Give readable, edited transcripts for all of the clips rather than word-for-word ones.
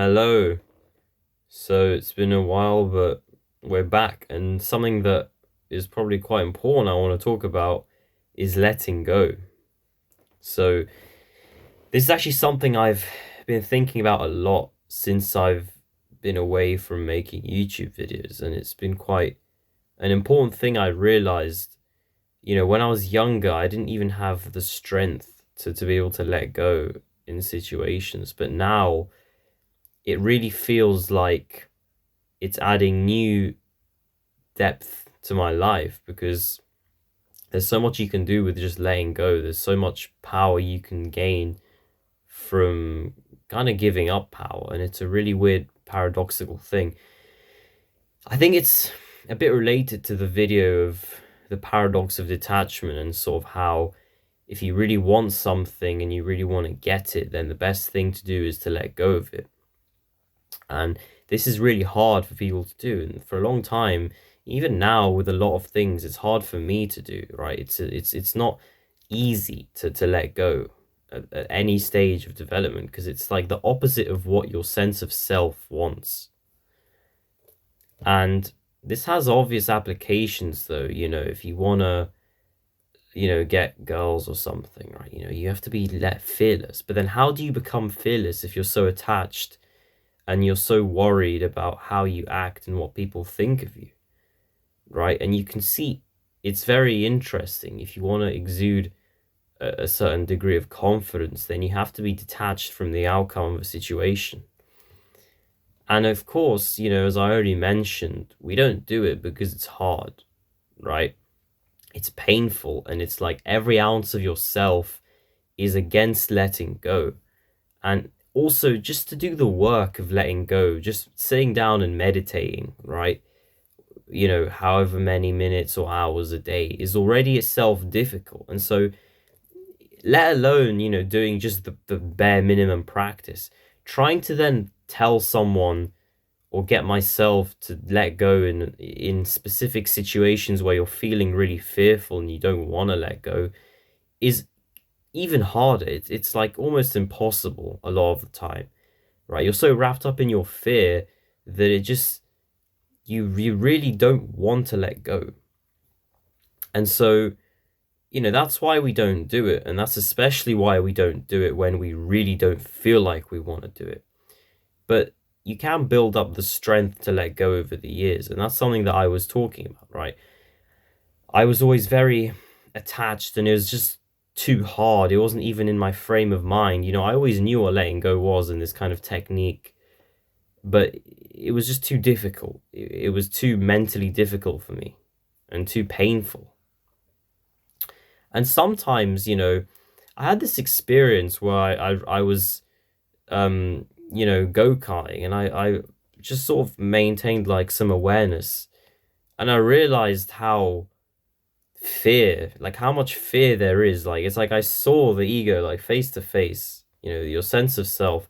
Hello. So it's been a while, but we're back, and something that is probably quite important I want to talk about is letting go. So this is actually something I've been thinking about a lot since I've been away from making YouTube videos, and it's been quite an important thing I realized. When I was younger, I didn't even have the strength to be able to let go in situations, but now it really feels like it's adding new depth to my life because there's so much you can do with just letting go. There's so much power you can gain from kind of giving up power. And it's a really weird, paradoxical thing. I think it's a bit related to the video of the paradox of detachment and sort of how if you really want something and you really want to get it, then the best thing to do is to let go of it. And this is really hard for people to do. And for a long time, even now with a lot of things, it's hard for me to do, right? It's not easy to let go at any stage of development because it's like the opposite of what your sense of self wants. And this has obvious applications though, if you wanna, get girls or something, right? You have to be let fearless. But then how do you become fearless if you're so attached and you're so worried about how you act and what people think of you, right? And you can see it's very interesting. If you want to exude a certain degree of confidence, then you have to be detached from the outcome of a situation. And of course, as I already mentioned, we don't do it because it's hard, right? It's painful, and it's like every ounce of yourself is against letting go. And also, just to do the work of letting go, just sitting down and meditating, right? However many minutes or hours a day is already itself difficult. And so, let alone, doing just the bare minimum practice, trying to then tell someone or get myself to let go in specific situations where you're feeling really fearful and you don't want to let go is even harder. It's like almost impossible a lot of the time, right? You're so wrapped up in your fear that it just you really don't want to let go. And so, that's why we don't do it. And that's especially why we don't do it when we really don't feel like we want to do it. But you can build up the strength to let go over the years. And that's something that I was talking about, right? I was always very attached and it was just too hard. It wasn't even in my frame of mind. I always knew what letting go was in this kind of technique, but it was just too difficult. It was too mentally difficult for me and too painful. And sometimes, I had this experience where I was, go-karting and I just sort of maintained like some awareness. And I realized how much fear there is. Like, it's like I saw the ego like face to face, your sense of self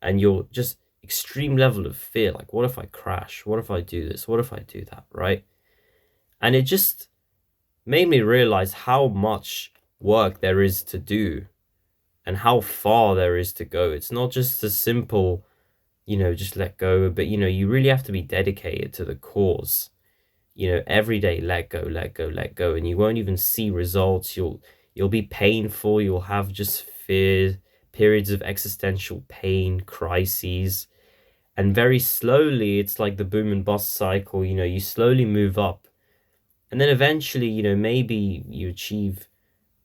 and your just extreme level of fear. Like, what if I crash? What if I do this? What if I do that? Right? And it just made me realize how much work there is to do and how far there is to go. It's not just a simple, just let go, but you really have to be dedicated to the cause. Every day let go, let go, let go, and you won't even see results. You'll be painful, you'll have just fear, periods of existential pain, crises, and very slowly it's like the boom and bust cycle. You slowly move up and then eventually, maybe you achieve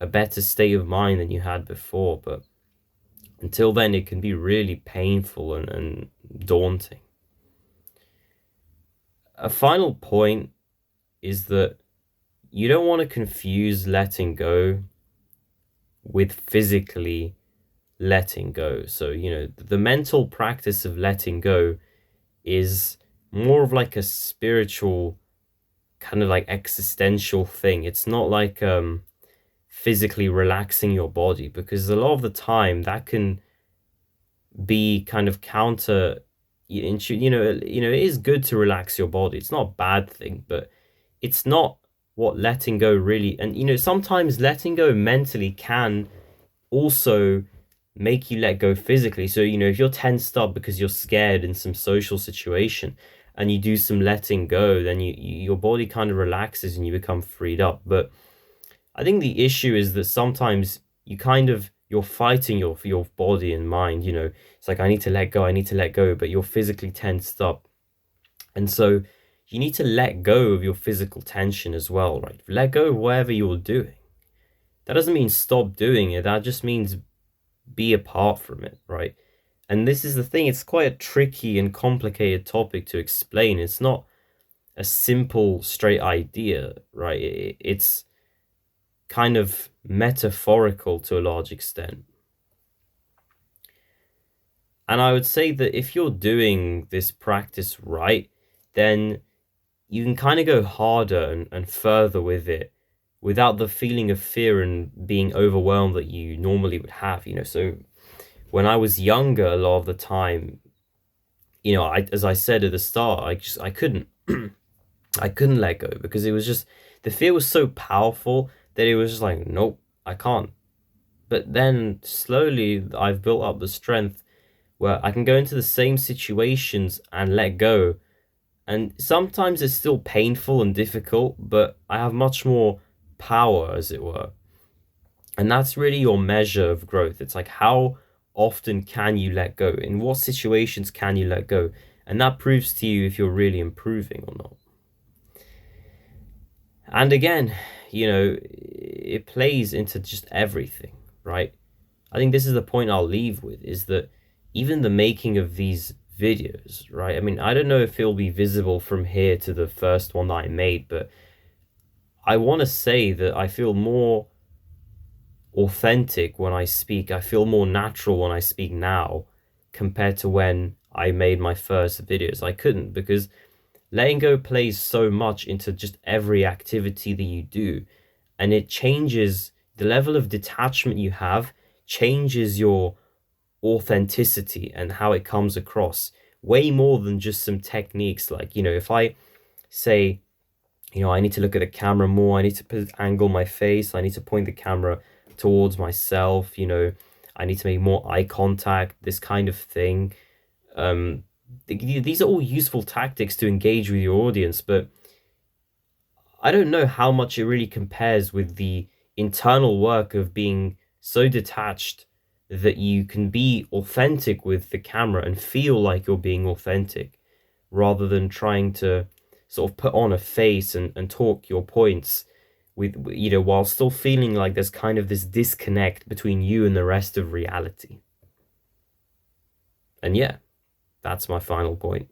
a better state of mind than you had before. But until then, it can be really painful and daunting. A final point is that you don't want to confuse letting go with physically letting go. So, the mental practice of letting go is more of like a spiritual kind of like existential thing. It's not like physically relaxing your body, because a lot of the time that can be kind of counter it is good to relax your body. It's not a bad thing, but it's not what letting go really. And sometimes letting go mentally can also make you let go physically. So, if you're tensed up because you're scared in some social situation and you do some letting go, then your body kind of relaxes and you become freed up. But I think the issue is that sometimes you're fighting your body and mind, It's like I need to let go, I need to let go, but you're physically tensed up. And so you need to let go of your physical tension as well, right? Let go of whatever you're doing. That doesn't mean stop doing it. That just means be apart from it, right? And this is the thing, it's quite a tricky and complicated topic to explain. It's not a simple, straight idea, right? It's kind of metaphorical to a large extent. And I would say that if you're doing this practice right, then you can kind of go harder and further with it without the feeling of fear and being overwhelmed that you normally would have, So when I was younger, a lot of the time, as I said at the start, I couldn't, I couldn't let go because it was just, the fear was so powerful that it was just like, nope, I can't. But then slowly I've built up the strength where I can go into the same situations and let go. And sometimes it's still painful and difficult, but I have much more power, as it were. And that's really your measure of growth. It's like, how often can you let go? In what situations can you let go? And that proves to you if you're really improving or not. And again, it plays into just everything, right? I think this is the point I'll leave with, is that even the making of these videos, right? I mean, I don't know if it'll be visible from here to the first one that I made, but I want to say that I feel more authentic when I speak. I feel more natural when I speak now compared to when I made my first videos. I couldn't, because letting go plays so much into just every activity that you do, and it changes the level of detachment you have, changes your authenticity and how it comes across way more than just some techniques. Like, if I say, I need to look at the camera more, I need to angle my face, I need to point the camera towards myself, I need to make more eye contact, this kind of thing. These are all useful tactics to engage with your audience, but I don't know how much it really compares with the internal work of being so detached that you can be authentic with the camera and feel like you're being authentic, rather than trying to sort of put on a face and talk your points with, while still feeling like there's kind of this disconnect between you and the rest of reality. And yeah, that's my final point.